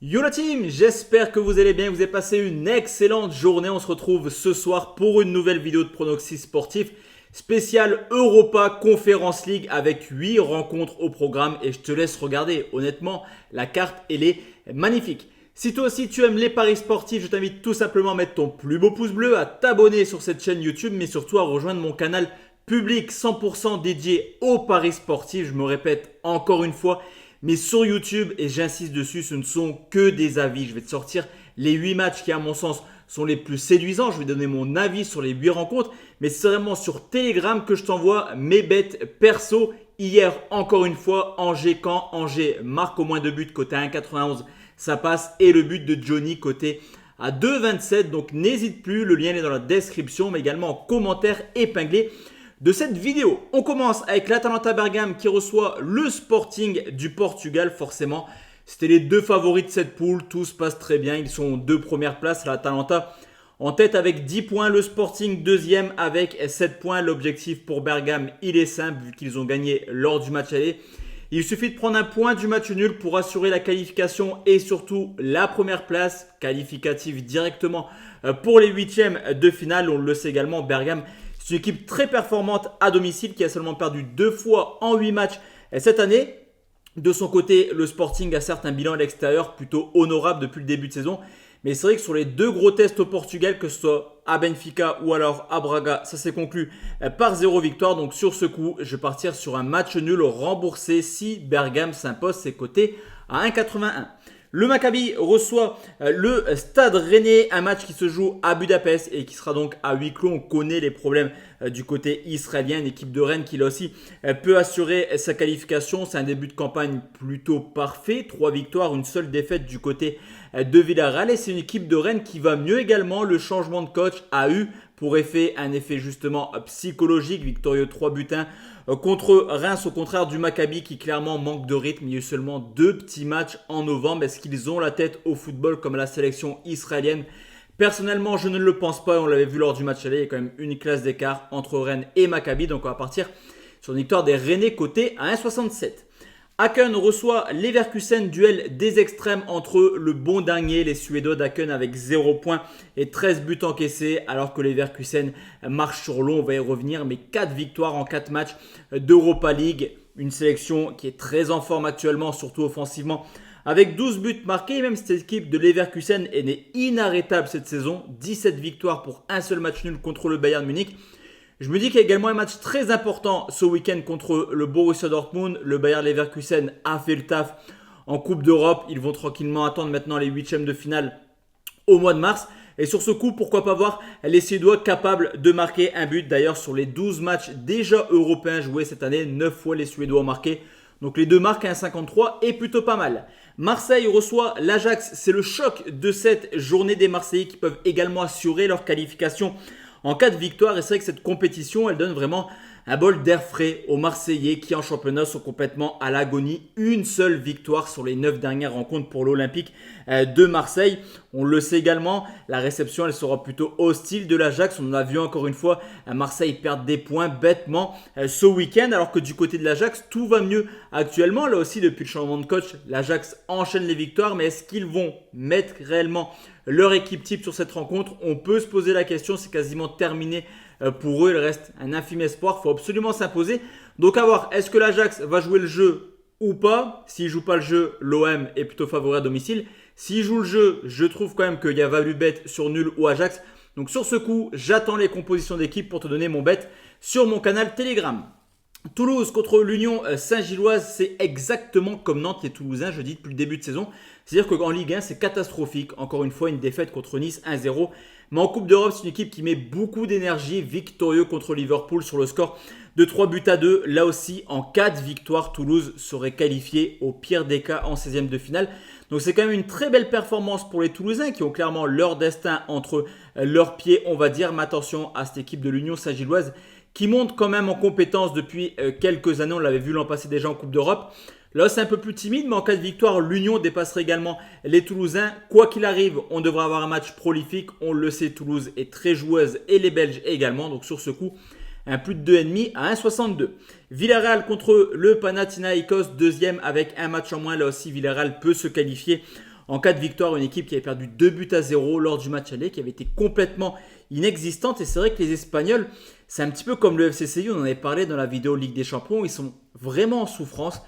Yo la team, j'espère que vous allez bien, vous avez passé une excellente journée. On se retrouve ce soir pour une nouvelle vidéo de pronostic sportif spécial Europa Conference League avec 8 rencontres au programme et je te laisse regarder. Honnêtement, la carte elle est magnifique. Si toi aussi tu aimes les paris sportifs, je t'invite tout simplement à mettre ton plus beau pouce bleu, à t'abonner sur cette chaîne YouTube, mais surtout à rejoindre mon canal public 100% dédié aux paris sportifs. Je me répète encore une fois. Mais sur YouTube, et j'insiste dessus, ce ne sont que des avis. Je vais te sortir les 8 matchs qui, à mon sens, sont les plus séduisants. Je vais donner mon avis sur les 8 rencontres. Mais c'est vraiment sur Telegram que je t'envoie mes bêtes perso. Hier, encore une fois, Angers-Caen. Angers marque au moins 2 buts côté 1,91. Ça passe. Et le but de Johnny côté à 2,27. Donc n'hésite plus. Le lien est dans la description, mais également en commentaire épinglé de cette vidéo. On commence avec l'Atalanta Bergame qui reçoit le Sporting du Portugal. Forcément, c'était les deux favoris de cette poule. Tout se passe très bien. Ils sont aux deux premières places. L'Atalanta en tête avec 10 points. Le Sporting deuxième avec 7 points. L'objectif pour Bergame, il est simple vu qu'ils ont gagné lors du match aller. Il suffit de prendre un point du match nul pour assurer la qualification et surtout la première place qualificative directement pour les huitièmes de finale. On le sait également, Bergame, c'est une équipe très performante à domicile qui a seulement perdu 2 fois en 8 matchs cette année. De son côté, le Sporting a certes un bilan à l'extérieur plutôt honorable depuis le début de saison. Mais c'est vrai que sur les deux gros tests au Portugal, que ce soit à Benfica ou alors à Braga, ça s'est conclu par 0 victoire. Donc sur ce coup, je vais partir sur un match nul remboursé si Bergame s'impose ses côtés à 1,81. Le Maccabi reçoit le Stade Rennais, un match qui se joue à Budapest et qui sera donc à huis clos. On connaît les problèmes du côté israélien, une équipe de Rennes qui là aussi peut assurer sa qualification. C'est un début de campagne plutôt parfait, 3 victoires, une seule défaite du côté de Villarreal et c'est une équipe de Rennes qui va mieux également. Le changement de coach a eu pour effet un effet justement psychologique, victorieux 3 buts 1 contre Reims, au contraire du Maccabi qui clairement manque de rythme. Il y a eu seulement 2 petits matchs en novembre. Est-ce qu'ils ont la tête au football comme la sélection israélienne? Personnellement, je ne le pense pas. On l'avait vu lors du match aller. Il y a quand même une classe d'écart entre Rennes et Maccabi. Donc on va partir sur une victoire des Rennais côté à 1,67. Haken reçoit Leverkusen, duel des extrêmes entre le bon dernier, les Suédois d'Haken avec 0 points et 13 buts encaissés, alors que Leverkusen marche sur l'eau, on va y revenir, mais 4 victoires en 4 matchs d'Europa League, une sélection qui est très en forme actuellement, surtout offensivement, avec 12 buts marqués, et même cette équipe de Leverkusen est inarrêtable cette saison, 17 victoires pour un seul match nul contre le Bayern Munich. Je me dis qu'il y a également un match très important ce week-end contre le Borussia Dortmund. Le Bayer Leverkusen a fait le taf en Coupe d'Europe. Ils vont tranquillement attendre maintenant les huitièmes de finale au mois de mars. Et sur ce coup, pourquoi pas voir les Suédois capables de marquer un but. D'ailleurs, sur les 12 matchs déjà européens joués cette année, 9 fois les Suédois ont marqué. Donc les deux marques à 1,53 est plutôt pas mal. Marseille reçoit l'Ajax. C'est le choc de cette journée des Marseillais qui peuvent également assurer leur qualification en cas de victoire. Et c'est vrai que cette compétition, elle donne vraiment un bol d'air frais aux Marseillais qui en championnat sont complètement à l'agonie. Une seule victoire sur les 9 dernières rencontres pour l'Olympique de Marseille. On le sait également, la réception elle sera plutôt hostile de l'Ajax. On a vu encore une fois Marseille perdre des points bêtement ce week-end, alors que du côté de l'Ajax, tout va mieux actuellement. Là aussi, depuis le changement de coach, l'Ajax enchaîne les victoires. Mais est-ce qu'ils vont mettre réellement leur équipe type sur cette rencontre? On peut se poser la question, c'est quasiment terminé pour eux. Il reste un infime espoir, il faut absolument s'imposer. Donc à voir, est-ce que l'Ajax va jouer le jeu ou pas? S'il ne joue pas le jeu, l'OM est plutôt favori à domicile. S'il joue le jeu, je trouve quand même qu'il y a value bet sur nul ou Ajax. Donc sur ce coup, j'attends les compositions d'équipe pour te donner mon bet sur mon canal Telegram. Toulouse contre l'Union Saint-Gilloise, c'est exactement comme Nantes et Toulousains, je dis depuis le début de saison. C'est-à-dire qu'en Ligue 1, c'est catastrophique. Encore une fois, une défaite contre Nice 1-0. Mais en Coupe d'Europe, c'est une équipe qui met beaucoup d'énergie, victorieux contre Liverpool sur le score de 3 buts à 2. Là aussi, en cas de victoire, Toulouse serait qualifié au pire des cas en 16e de finale. Donc c'est quand même une très belle performance pour les Toulousains qui ont clairement leur destin entre leurs pieds, on va dire. Mais attention à cette équipe de l'Union Saint-Gilloise qui monte quand même en compétence depuis quelques années. On l'avait vu l'an passé déjà en Coupe d'Europe. Là, c'est un peu plus timide, mais en cas de victoire, l'Union dépasserait également les Toulousains. Quoi qu'il arrive, on devrait avoir un match prolifique. On le sait, Toulouse est très joueuse et les Belges également. Donc sur ce coup, un plus de 2,5 à 1,62. Villarreal contre le Panathinaikos, deuxième avec un match en moins. Là aussi, Villarreal peut se qualifier En cas de victoire, une équipe qui avait perdu 2 buts à 0 lors du match aller, qui avait été complètement inexistante. Et c'est vrai que les Espagnols, c'est un petit peu comme le FC Séville, on en avait parlé dans la vidéo Ligue des Champions, ils sont vraiment en souffrance.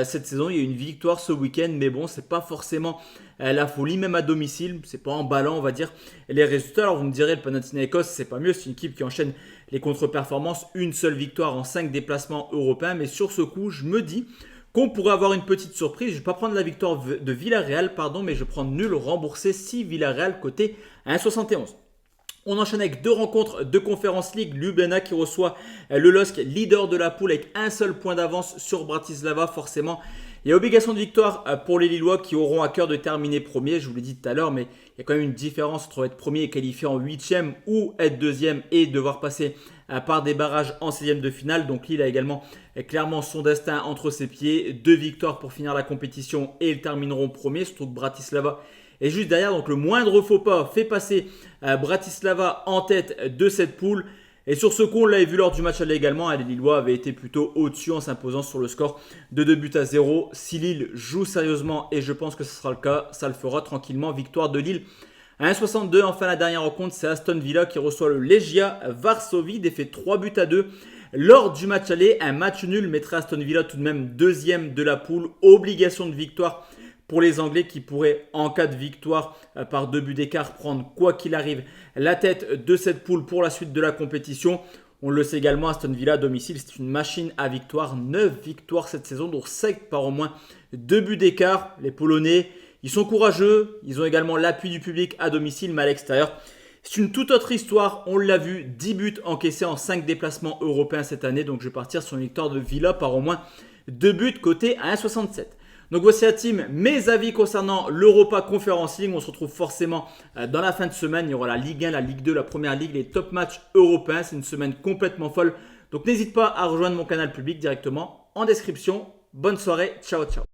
Cette saison, il y a eu une victoire ce week-end, mais bon, c'est pas forcément la folie, même à domicile, c'est pas emballant, on va dire, les résultats. Alors vous me direz, le Panathinaikos, c'est pas mieux, c'est une équipe qui enchaîne les contre-performances, une seule victoire en 5 déplacements européens, mais sur ce coup, je me dis qu'on pourrait avoir une petite surprise. Je ne vais pas prendre la victoire de Villarreal, mais je vais prendre nul remboursé si Villarreal côté 1,71. On enchaîne avec 2 rencontres de Conference League. Ljubljana qui reçoit le LOSC, leader de la poule avec un seul point d'avance sur Bratislava. Forcément, il y a obligation de victoire pour les Lillois qui auront à cœur de terminer premier. Je vous l'ai dit tout à l'heure, mais il y a quand même une différence entre être premier et qualifié en 8e ou être deuxième et devoir passer par des barrages en 16e de finale. Donc Lille a également clairement son destin entre ses pieds. 2 victoires pour finir la compétition et ils termineront premier. Surtout que Bratislava et juste derrière, donc le moindre faux pas fait passer Bratislava en tête de cette poule. Et sur ce coup, on l'avait vu lors du match aller également, les Lillois avaient été plutôt au-dessus en s'imposant sur le score de 2 buts à 0. Si Lille joue sérieusement, et je pense que ce sera le cas, ça le fera tranquillement. Victoire de Lille à 1,62. Enfin, la dernière rencontre, c'est Aston Villa qui reçoit le Legia Varsovie, défaite 3 buts à 2. Lors du match aller, un match nul mettrait Aston Villa tout de même deuxième de la poule. Obligation de victoire pour les Anglais qui pourraient, en cas de victoire par 2 buts d'écart, prendre quoi qu'il arrive la tête de cette poule pour la suite de la compétition. On le sait également, Aston Villa à domicile, c'est une machine à victoire. 9 victoires cette saison, dont 5 par au moins 2 buts d'écart. Les Polonais, ils sont courageux. Ils ont également l'appui du public à domicile, mais à l'extérieur, c'est une toute autre histoire. On l'a vu, 10 buts encaissés en 5 déplacements européens cette année. Donc je vais partir sur une victoire de Villa par au moins 2 buts côté à 1,67. Donc voici la team, mes avis concernant l'Europa Conference League. On se retrouve forcément dans la fin de semaine. Il y aura la Ligue 1, la Ligue 2, la Première Ligue, les top matchs européens. C'est une semaine complètement folle. Donc n'hésite pas à rejoindre mon canal public directement en description. Bonne soirée, ciao ciao.